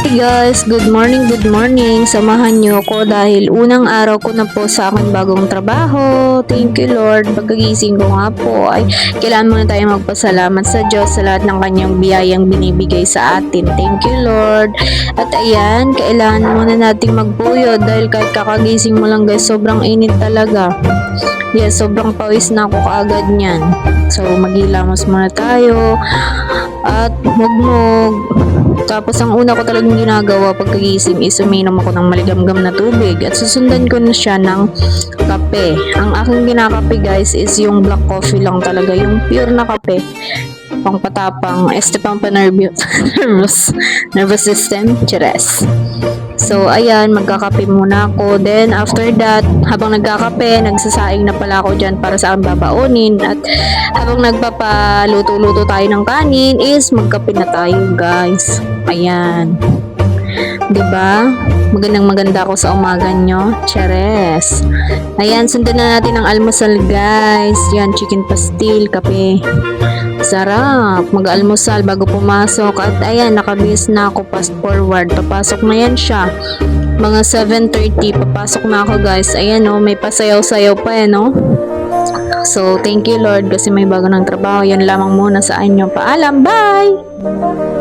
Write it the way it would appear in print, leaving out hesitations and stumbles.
Hi guys, good morning, good morning. Samahan niyo ako dahil unang araw ko na po sa aking bagong trabaho. Thank you Lord. Pagkagising ko nga po ay kailangan muna tayo magpasalamat sa Diyos sa lahat ng kanyang biyayang binibigay sa atin. Thank you Lord. At ayan, kailangan muna nating magbuyod dahil kahit kakagising mo lang guys, sobrang init talaga. Yes, sobrang pawis na ako kaagad niyan. So, maghilamos muna tayo at mugmog. Tapos ang una ko talagang ginagawa pagkagising is uminom ako ng maligamgam na tubig at susundan ko na siya ng kape. Ang aking kinakape guys is yung black coffee lang talaga, yung pure na kape. Pangpatapang, nervous system, chires. So, ayan, magkakape muna ako. Then, after that, habang nagkakape, nagsasaing na pala ako dyan para sa aking babaunin. At habang nagpapaluto-luto tayo ng kanin, is magkape na tayo, guys. Ayan. Diba? Maganda ako sa umaga nyo. Cheres. Ayan, sundan na natin ang almusal, guys. Yan, chicken pastil, kape. Sarap, mag-almusal bago pumasok at ayan, nakabihis na ako fast forward, papasok na yan siya mga 7:30, papasok na ako guys, ayan o, may pasayaw-sayaw pa no. So, thank you Lord kasi may bago ng trabaho, yan lamang muna sa inyo, paalam, bye!